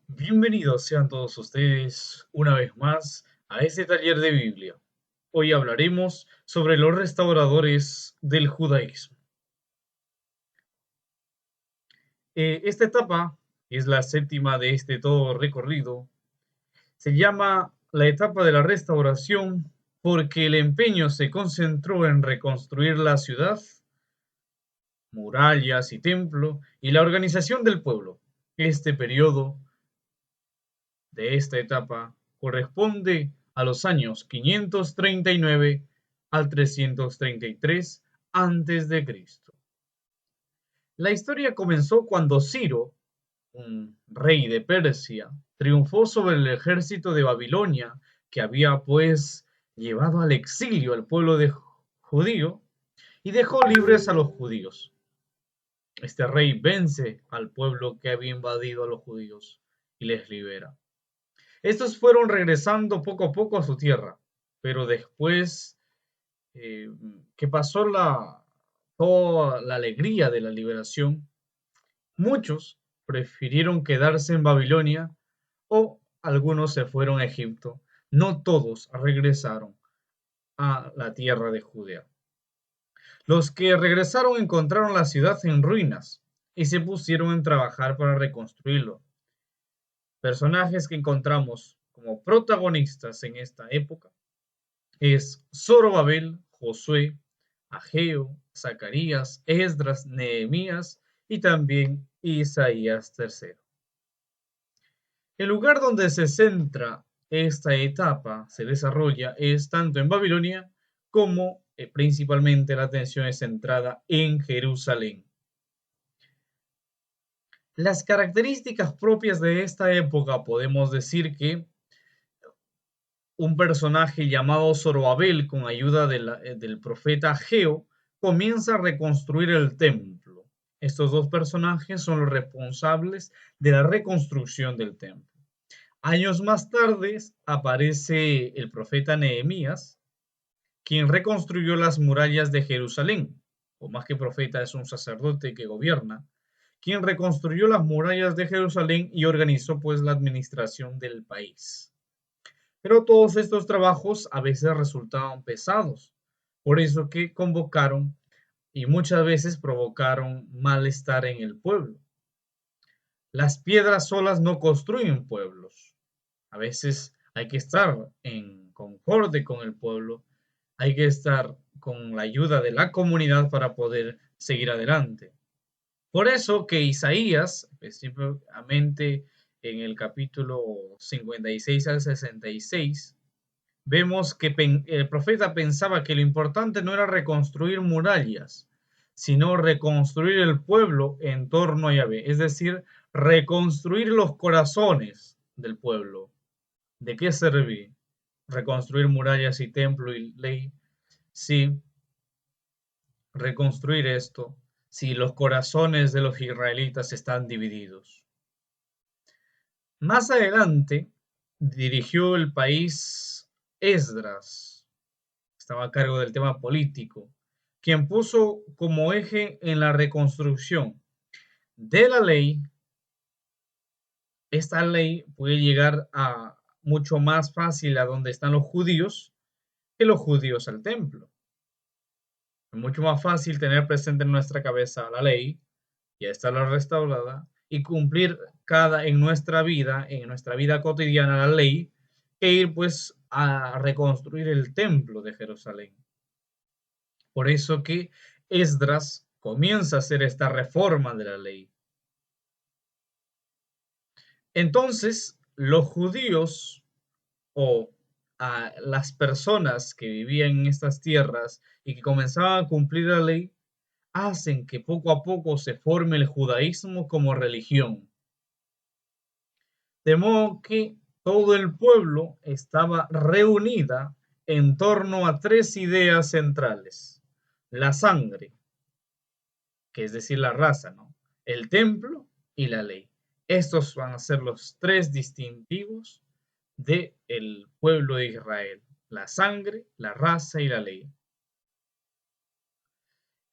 Bienvenidos sean todos ustedes una vez más a este taller de Biblia. Hoy hablaremos sobre los restauradores del judaísmo. Esta etapa, que es la séptima de este todo recorrido, se llama la etapa de la restauración porque el empeño se concentró en reconstruir la ciudad, murallas y templo y la organización del pueblo. Este periodo de esta etapa corresponde a los años 539 al 333 antes de Cristo. La historia comenzó cuando Ciro, un rey de Persia, triunfó sobre el ejército de Babilonia que había pues llevado al exilio al pueblo judío y dejó libres a los judíos. Este rey vence al pueblo que había invadido a los judíos y les libera. Estos fueron regresando poco a poco a su tierra, pero después eh, que pasó toda la alegría de la liberación, muchos prefirieron quedarse en Babilonia o algunos se fueron a Egipto. No todos regresaron a la tierra de Judea. Los que regresaron encontraron la ciudad en ruinas y se pusieron a trabajar para reconstruirlo. Personajes que encontramos como protagonistas en esta época es Zorobabel, Josué, Ageo, Zacarías, Esdras, Nehemías y también Isaías III. El lugar donde se centra esta etapa se desarrolla es tanto en Babilonia como principalmente la atención es centrada en Jerusalén. Las características propias de esta época podemos decir que un personaje llamado Zorobabel, con ayuda del profeta Ageo, comienza a reconstruir el templo. Estos dos personajes son los responsables de la reconstrucción del templo. Años más tarde aparece el profeta Nehemías, quien reconstruyó las murallas de Jerusalén, o más que profeta es un sacerdote que gobierna, quien reconstruyó las murallas de Jerusalén y organizó pues la administración del país. Pero todos estos trabajos a veces resultaban pesados, por eso que convocaron y muchas veces provocaron malestar en el pueblo. Las piedras solas no construyen pueblos. A veces hay que estar en concorde con el pueblo, hay que estar con la ayuda de la comunidad para poder seguir adelante. Por eso que Isaías, específicamente en el capítulo 56 al 66, vemos que el profeta pensaba que lo importante no era reconstruir murallas, sino reconstruir el pueblo en torno a Yahvé, es decir, reconstruir los corazones del pueblo. ¿De qué servía reconstruir murallas y templo y ley si reconstruir esto, si los corazones de los israelitas están divididos? Más adelante dirigió el país Esdras, estaba a cargo del tema político, quien puso como eje en la reconstrucción de la ley. Esta ley puede llegar a mucho más fácil a donde están los judíos que los judíos al templo. Es mucho más fácil tener presente en nuestra cabeza la ley, ya está la restaurada, y cumplir en nuestra vida cotidiana la ley, que ir pues a reconstruir el templo de Jerusalén. Por eso que Esdras comienza a hacer esta reforma de la ley. Entonces, los judíos o a las personas que vivían en estas tierras y que comenzaban a cumplir la ley, hacen que poco a poco se forme el judaísmo como religión. De modo que todo el pueblo estaba reunida en torno a tres ideas centrales. La sangre, que es decir, la raza, ¿no? El templo y la ley. Estos van a ser los tres distintivos del pueblo de Israel: la sangre, la raza y la ley.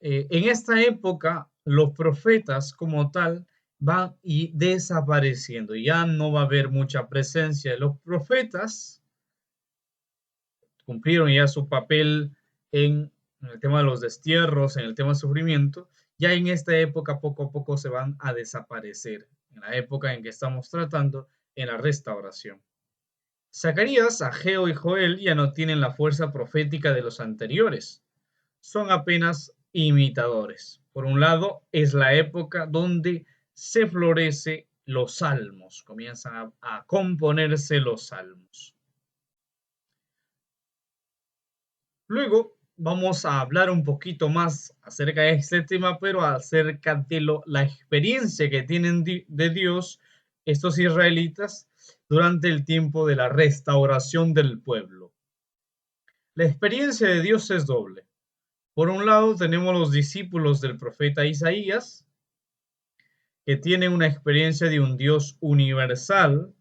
En esta época, los profetas como tal van y desapareciendo. Ya no va a haber mucha presencia de los profetas. Cumplieron ya su papel en el tema de los destierros, en el tema del sufrimiento. Ya en esta época poco a poco se van a desaparecer. En la época en que estamos tratando, en la restauración. Zacarías, Ageo y Joel ya no tienen la fuerza profética de los anteriores. Son apenas imitadores. Por un lado, es la época donde se florece los salmos, comienzan a componerse los salmos. Luego vamos a hablar un poquito más acerca de este tema, pero acerca de la experiencia que tienen de Dios estos israelitas durante el tiempo de la restauración del pueblo. La experiencia de Dios es doble. Por un lado tenemos los discípulos del profeta Isaías, que tienen una experiencia de un Dios universal.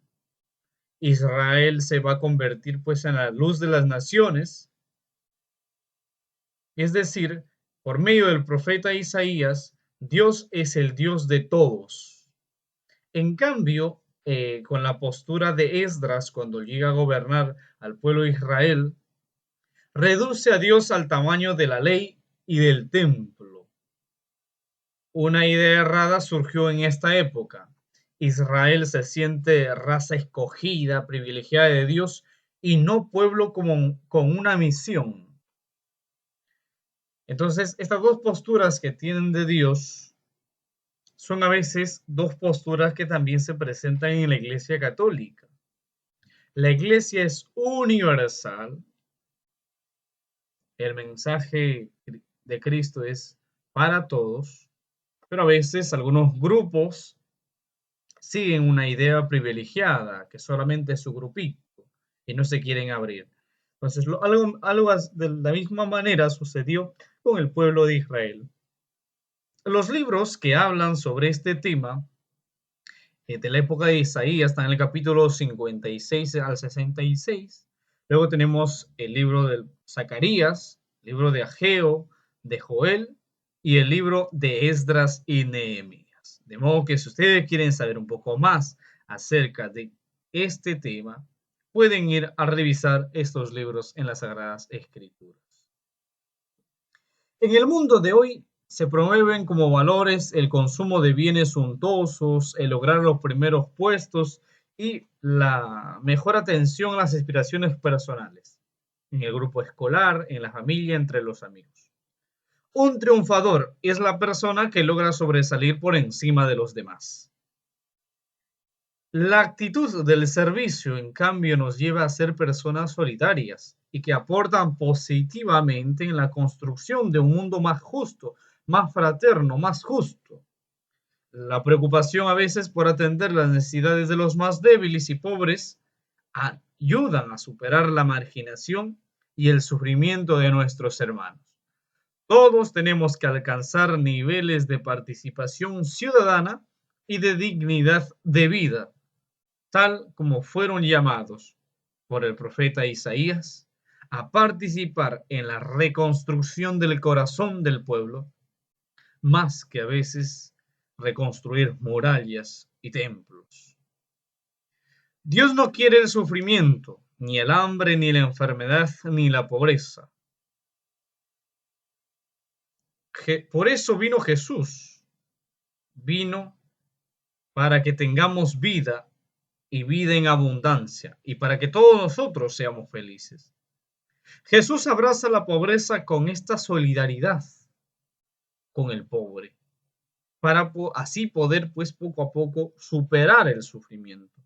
Israel se va a convertir pues en la luz de las naciones. Es decir, por medio del profeta Isaías, Dios es el Dios de todos. En cambio, con la postura de Esdras cuando llega a gobernar al pueblo de Israel, reduce a Dios al tamaño de la ley y del templo. Una idea errada surgió en esta época. Israel se siente raza escogida, privilegiada de Dios y no pueblo con una misión. Entonces, estas dos posturas que tienen de Dios son a veces dos posturas que también se presentan en la Iglesia Católica. La Iglesia es universal. El mensaje de Cristo es para todos, pero a veces algunos grupos siguen una idea privilegiada, que solamente es su grupito, y no se quieren abrir. Entonces, algo de la misma manera sucedió con el pueblo de Israel. Los libros que hablan sobre este tema de la época de Isaías están en el capítulo 56 al 66. Luego tenemos el libro de Zacarías, el libro de Ageo, de Joel y el libro de Esdras y Nehemías. De modo que si ustedes quieren saber un poco más acerca de este tema, pueden ir a revisar estos libros en las Sagradas Escrituras. En el mundo de hoy se promueven como valores el consumo de bienes suntuosos, el lograr los primeros puestos y la mejor atención a las aspiraciones personales, en el grupo escolar, en la familia, entre los amigos. Un triunfador es la persona que logra sobresalir por encima de los demás. La actitud del servicio, en cambio, nos lleva a ser personas solitarias y que aportan positivamente en la construcción de un mundo más justo, más fraterno, más justo. La preocupación a veces por atender las necesidades de los más débiles y pobres ayudan a superar la marginación y el sufrimiento de nuestros hermanos. Todos tenemos que alcanzar niveles de participación ciudadana y de dignidad de vida, tal como fueron llamados por el profeta Isaías a participar en la reconstrucción del corazón del pueblo, más que a veces reconstruir murallas y templos. Dios no quiere el sufrimiento, ni el hambre, ni la enfermedad, ni la pobreza. Por eso vino Jesús. Vino para que tengamos vida y vida en abundancia, y para que todos nosotros seamos felices. Jesús abraza la pobreza con esta solidaridad con el pobre, para así poder pues poco a poco superar el sufrimiento.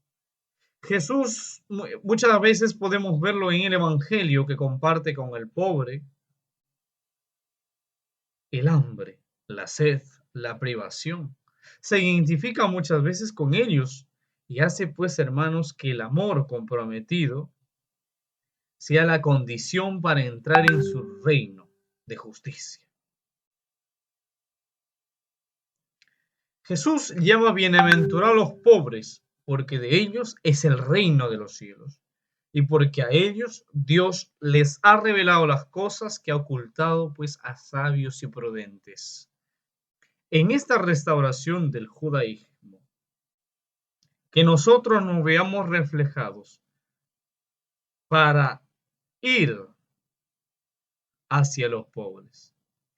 Jesús muchas veces podemos verlo en el Evangelio que comparte con el pobre el hambre, la sed, la privación. Se identifica muchas veces con ellos y hace pues, hermanos, que el amor comprometido sea la condición para entrar en su reino de justicia. Jesús llama bienaventurados a los pobres, porque de ellos es el reino de los cielos, y porque a ellos Dios les ha revelado las cosas que ha ocultado pues a sabios y prudentes. En esta restauración del judaísmo, que nosotros nos veamos reflejados para ir hacia los pobres.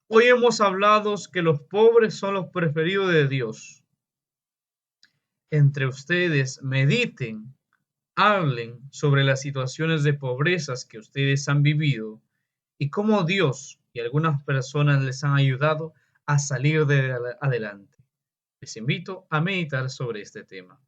Hoy hemos hablado que los pobres son los preferidos de Dios. Entre ustedes mediten, hablen sobre las situaciones de pobrezas que ustedes han vivido y cómo Dios y algunas personas les han ayudado a salir adelante. Les invito a meditar sobre este tema.